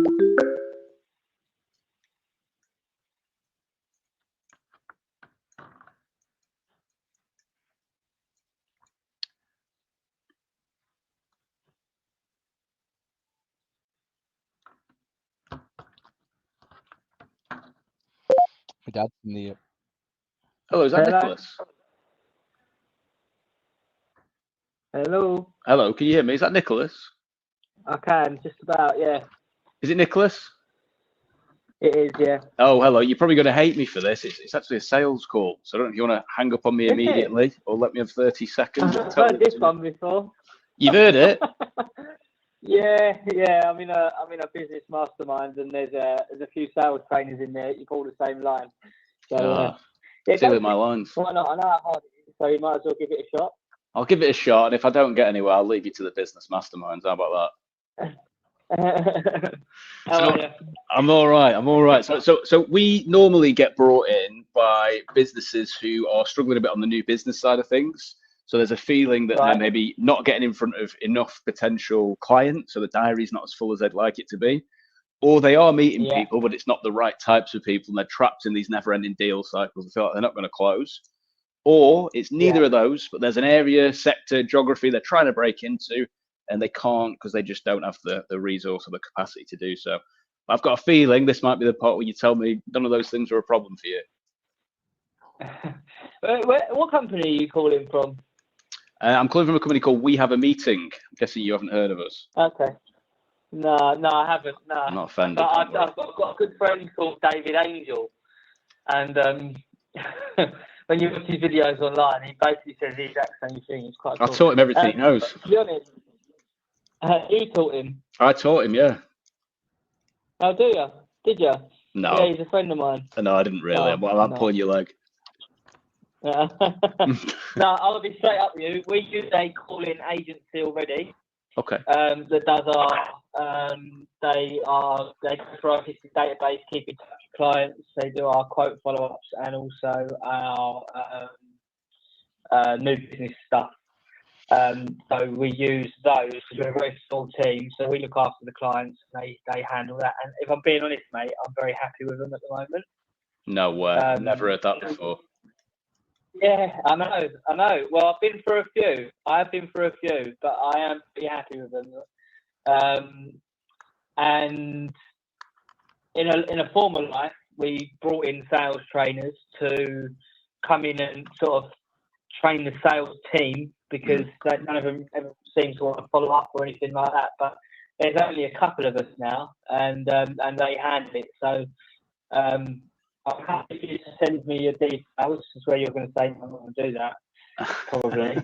dad's in the. Hello, is that Nicholas? Hello. Hello, can you hear me? Is that Nicholas? I can, just about, yeah. Is it Nicholas? It is, yeah. Oh, hello. You're probably going to hate me for this. It's actually a sales call. So I don't know if you want to hang up on me immediately or let me have 30 seconds. I've heard this one before. You've heard it? Yeah. I'm in a business mastermind, and there's a few sales trainers in there. You call the same line. So stealing my lines. Why not? I know how hard it is, so you might as well give it a shot. I'll give it a shot, and if I don't get anywhere, I'll leave you to the business masterminds. How about that? How are you? I'm all right. So we normally get brought in by businesses who are struggling a bit on the new business side of things. So there's a feeling that they're maybe not getting in front of enough potential clients, so the diary's not as full as they'd like it to be. Or they are meeting people, but it's not the right types of people, and they're trapped in these never-ending deal cycles. They feel like they're not going to close. Or it's neither of those, but there's an area, sector, geography they're trying to break into, and they can't because they just don't have the resource or the capacity to do so. I've got a feeling this might be the part where you tell me none of those things are a problem for you. What company are you calling from? I'm calling from a company called We Have a Meeting. I'm guessing you haven't heard of us. Okay. No, I haven't. No. I'm not offended. But I've got a good friend called David Angel, and when you watch his videos online, he basically says the exact same thing. It's quite cool. I taught him everything he knows. To be honest, he taught him. I taught him, yeah. Oh, do you? Did you? No. Yeah, he's a friend of mine. No, I didn't really. I'm pulling your leg. No, I'll be straight up with you. We use a calling agency already. Okay. That does they go through our existing database, keep in touch with clients. They do our quote follow-ups and also our new business stuff. So we use those because we're a very small team. So we look after the clients and they handle that. And if I'm being honest, mate, I'm very happy with them at the moment. No way. I've never heard that before. Yeah, I know. Well, I've been through a few. I have been through a few, but I am pretty happy with them. And in a former life, we brought in sales trainers to come in and sort of train the sales team because none of them ever seem to want to follow up or anything like that. But there's only a couple of us now, and they handle it. So. I'm happy for you to send me your details. This is where you're going to say I'm not going to do that, probably.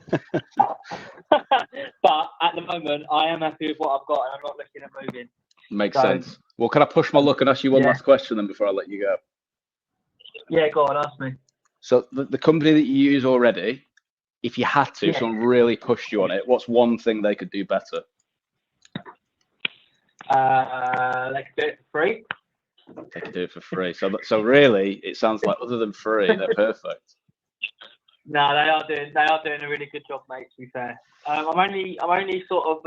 But at the moment, I am happy with what I've got, and I'm not looking at moving. Makes sense. Well, can I push my luck and ask you one last question then before I let you go? Yeah, go on, ask me. So the company that you use already, if you had to, if someone really pushed you on it, what's one thing they could do better? They could do it for free. They can do it for free. So really, it sounds like other than free, they're perfect. No, they are doing a really good job, mate. To be fair, I'm only sort of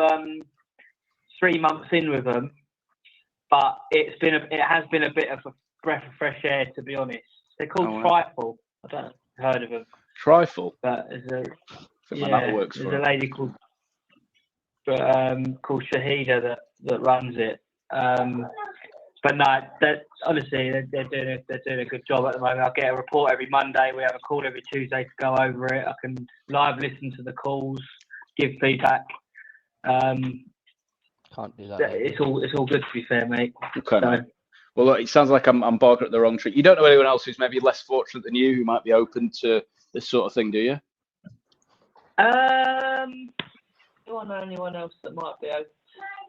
3 months in with them, but it has been a bit of a breath of fresh air, to be honest. They're called Trifle. I don't know if you've heard of them. Trifle. But there's a lady called Shahida that runs it. but no, honestly, they're doing a good job at the moment. I get a report every Monday. We have a call every Tuesday to go over it. I can live listen to the calls, give feedback. Can't do that. It's all good, to be fair, mate. Okay, mate. Well, look, it sounds like I'm barking up the wrong tree. You don't know anyone else who's maybe less fortunate than you who might be open to this sort of thing, do you? Do I know anyone else that might be open?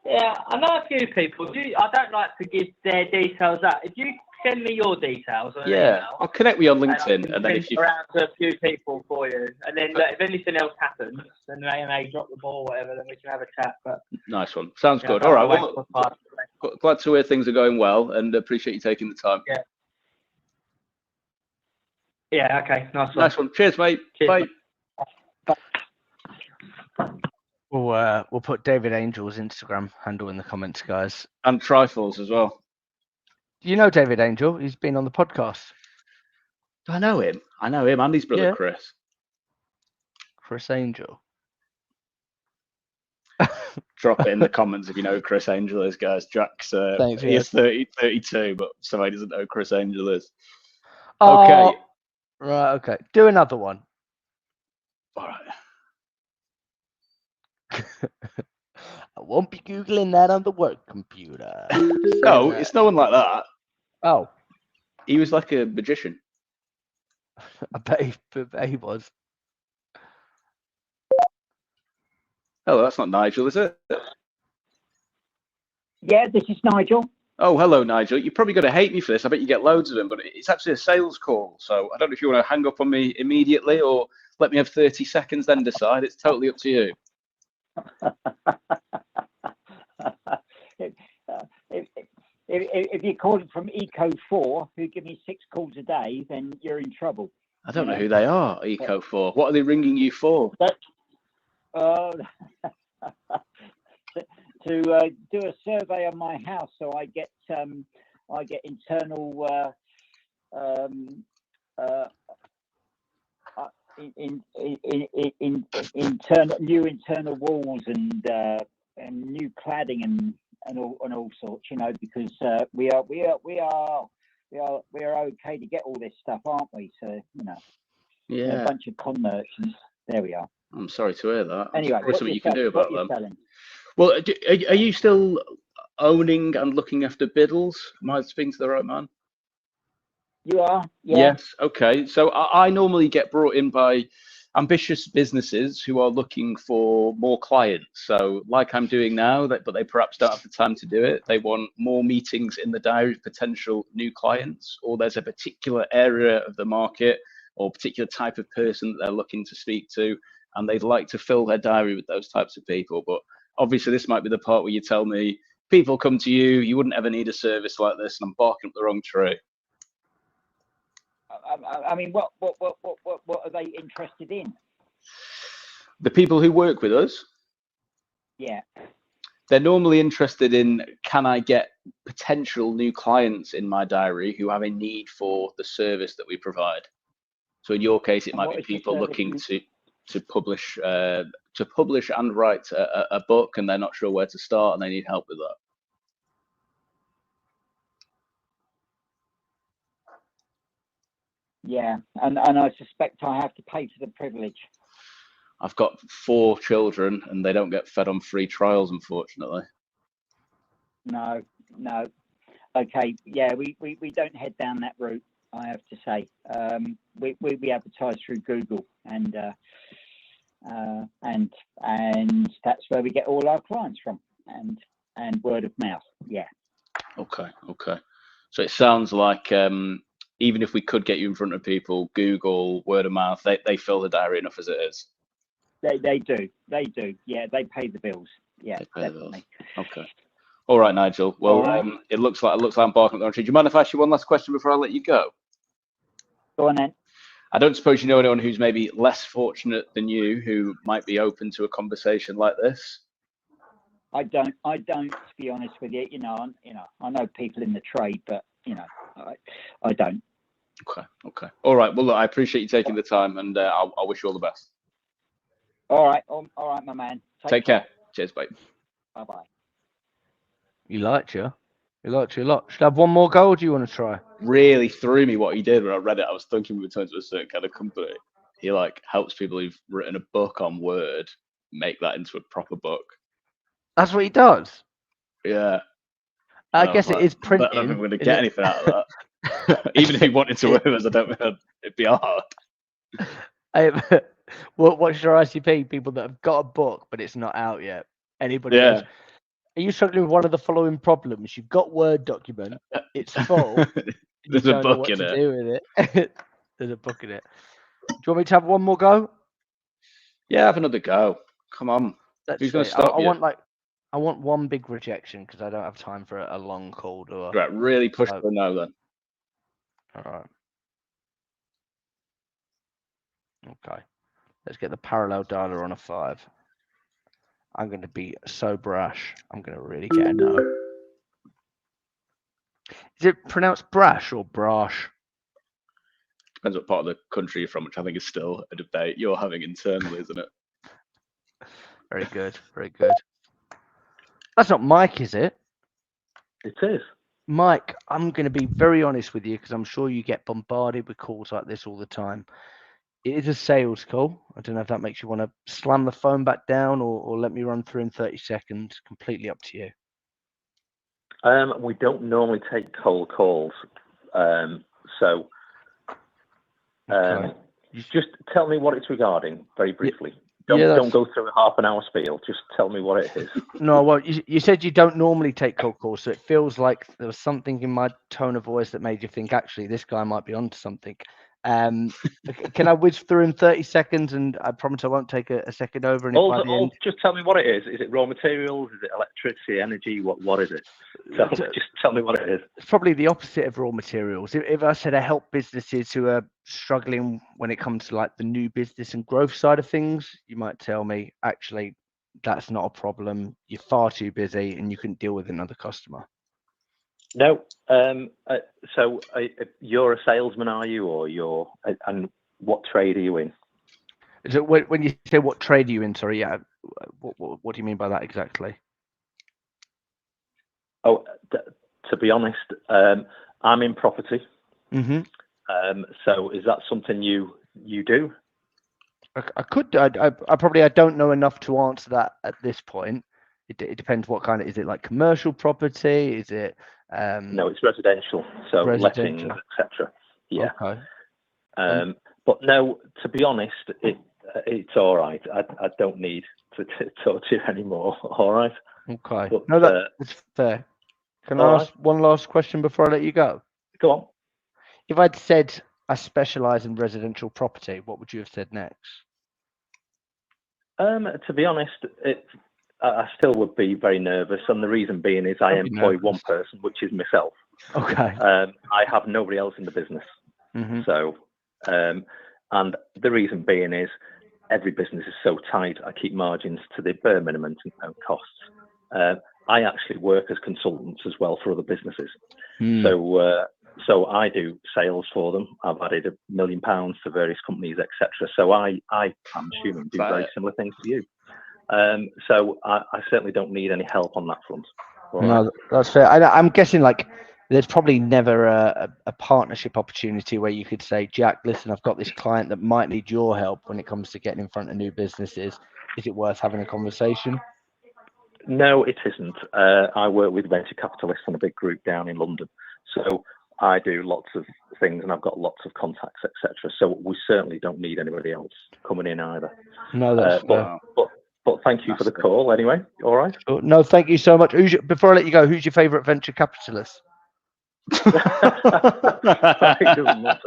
Yeah, I know a few people. I don't like to give their details out. If you send me your details on an email, I'll connect with you on LinkedIn, and then if you around to a few people for you, and then if anything else happens, then they drop the ball, or whatever, then we can have a chat. But nice one, sounds good. All right, well, glad to hear things are going well, and appreciate you taking the time. Yeah. Okay. Nice one. Cheers, mate. Cheers, Bye. Mate. We'll put David Angel's Instagram handle in the comments, guys. And Trifles as well. Do you know David Angel? He's been on the podcast. I know him. And his brother Chris. Chris Angel. Drop it in the comments if you know who Chris Angel is, guys. Jack's he is 32, but somebody doesn't know who Chris Angel is. Okay. Right, okay. Do another one. All right. I won't be Googling that on the work computer. No, it's no one like that. Oh. He was like a magician. I bet he was. Hello, that's not Nigel, is it? Yeah, this is Nigel. Oh, hello, Nigel. You're probably going to hate me for this. I bet you get loads of them, but it's actually a sales call. So I don't know if you want to hang up on me immediately or let me have 30 seconds, then decide. It's totally up to you. If you're calling from Eco4, who give me 6 calls a day, then you're in trouble. I don't know who they are, Eco4. What are they ringing you for? To do a survey on my house, so I get internal new internal walls and new cladding and all sorts, because we are okay to get all this stuff, aren't we? So a bunch of con merchants. There we are. I'm sorry to hear that. Anyway, something you can do about them. Selling? Well, are you still owning and looking after Biddles? Am I speaking to the right man? You are? Yeah. Yes. Okay. So I normally get brought in by ambitious businesses who are looking for more clients. So like I'm doing now, but they perhaps don't have the time to do it. They want more meetings in the diary of potential new clients, or there's a particular area of the market or particular type of person that they're looking to speak to, and they'd like to fill their diary with those types of people. But obviously this might be the part where you tell me people come to you, you wouldn't ever need a service like this, and I'm barking up the wrong tree. I mean, what are they interested in? The people who work with us? Yeah. They're normally interested in, can I get potential new clients in my diary who have a need for the service that we provide? So in your case, it might be people looking to publish and write a book, and they're not sure where to start, and they need help with that. Yeah, and I suspect I have to pay for the privilege. I've got 4 children, and they don't get fed on free trials, unfortunately. No. Okay, yeah, we don't head down that route, I have to say. We advertise through Google, and that's where we get all our clients from, and word of mouth. Yeah. Okay. So it sounds like even if we could get you in front of people, Google, word of mouth, they fill the diary enough as it is. They do. Yeah, they pay the bills. Yeah, definitely. Okay. All right, Nigel. Well, right. It looks like I'm barking at the wrong tree. Do you mind if I ask you one last question before I let you go? Go on then. I don't suppose you know anyone who's maybe less fortunate than you who might be open to a conversation like this? I don't. To be honest with you, I know people in the trade, but I don't. Okay. All right. Well, look, I appreciate you taking the time, and I wish you all the best. All right, my man. Take care. Cheers, bye. Bye. He liked you. He likes you a lot. Should I have one more go, or do you want to try? Really threw me what he did when I read it. I was thinking we were turning to a certain kind of company. He like helps people who've written a book on Word make that into a proper book. That's what he does. Yeah. I guess it is I don't think printing. we're going to get anything out of that. Even if he wanted to work with us, I don't think it'd be hard. What's your ICP? People that have got a book, but it's not out yet. Anybody else? Are you struggling with one of the following problems? You've got Word document, it's full. There's you a don't know book what in to it. do with it. There's a book in it. Do you want me to have one more go? Yeah, have another go. Come on. Who's going to stop you? I want one big rejection because I don't have time for a long call. Right, really push for a no then. All right. Okay. Let's get the parallel dialer on a 5. I'm going to be so brash. I'm going to really get a no. Is it pronounced brash or brash? Depends what part of the country you're from, which I think is still a debate you're having internally, isn't it? Very good. Very good. That's not Mike, is it? It is. Mike, I'm going to be very honest with you because I'm sure you get bombarded with calls like this all the time. It is a sales call. I don't know if that makes you want to slam the phone back down or let me run through in 30 seconds. Completely up to you. We don't normally take cold calls. Just tell me what it's regarding very briefly. Don't go through a half an hour spiel. Just tell me what it is. No, well, you said you don't normally take cold calls, so it feels like there was something in my tone of voice that made you think, actually, this guy might be onto something. Can I whiz through in 30 seconds, and I promise I won't take a second over. And just tell me what it is. Is it raw materials? Is it electricity, energy? What is it? Just tell me what it is. It's probably the opposite of raw materials. If I said I help businesses who are struggling when it comes to like the new business and growth side of things, you might tell me, actually, that's not a problem. You're far too busy and you couldn't deal with another customer. No. So you're a salesman, are you, or and what trade are you in? So when you say what trade are you in, sorry, yeah, what do you mean by that exactly? Oh, to be honest, I'm in property. Mm-hmm. So is that something you do? I could. I don't know enough to answer that at this point. It depends what kind of. Is it like commercial property? Is it? No, it's residential. So lettings, etc. Yeah. Okay. But no, to be honest, it's all right. I don't need to talk to you anymore. All right. Okay. But, no, that's fair. Can I ask one last question before I let you go? Go on. If I'd said I specialise in residential property, what would you have said next? To be honest, I still would be very nervous, and the reason being is I employ one person, which is myself. Okay. I have nobody else in the business. Mm-hmm. So, and the reason being is every business is so tight. I keep margins to the bare minimum to no costs. I actually work as consultants as well for other businesses. So I do sales for them. I've added £1 million to various companies, etc. So I'm assuming do very similar things to you. So I certainly don't need any help on that front. No, that's fair. I'm guessing like there's probably never a partnership opportunity where you could say, Jack, listen, I've got this client that might need your help when it comes to getting in front of new businesses. Is it worth having a conversation? No, it isn't. I work with venture capitalists and a big group down in London. So I do lots of things and I've got lots of contacts, etc. So we certainly don't need anybody else coming in either. No, that's fair. But thank you for the call anyway. All right. No, thank you so much. Before I let you go, who's your favourite venture capitalist? It doesn't matter.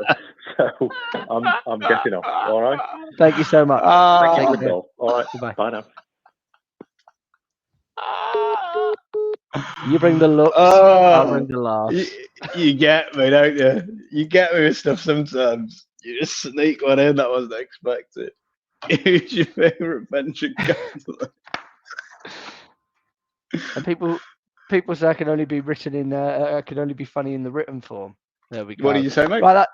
So I'm getting off. All right. Thank you so much. Thank you for the call. All right. Goodbye. Bye now. You bring the looks, I'll bring the laughs. You get me, don't you? You get me with stuff sometimes. You just sneak one in that wasn't expected. Who's your favourite venture capitalist? And people say I can only be written in. I can only be funny in the written form. There we go. What did you say, mate? Right,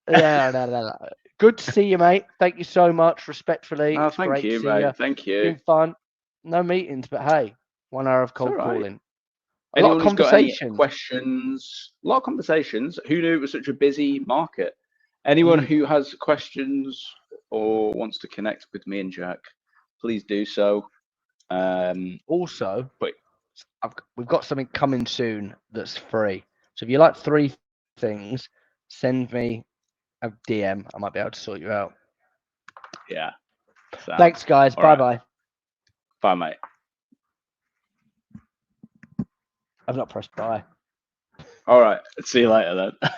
no. Good to see you, mate. Thank you so much. Respectfully, it's thank great you, to see mate. you. Thank you. Been fun. No meetings, but hey, 1 hour of cold calling. A lot of Anyone who's got any conversation. questions? A lot of conversations. Who knew it was such a busy market? Anyone who has questions or wants to connect with me and Jack, please do so. Also, but we've got something coming soon that's free. So if you like 3 things, send me a DM. I might be able to sort you out. yeah. Thanks, guys. All right. Bye-bye. Bye, mate. I've not pressed bye. All right. See you later then.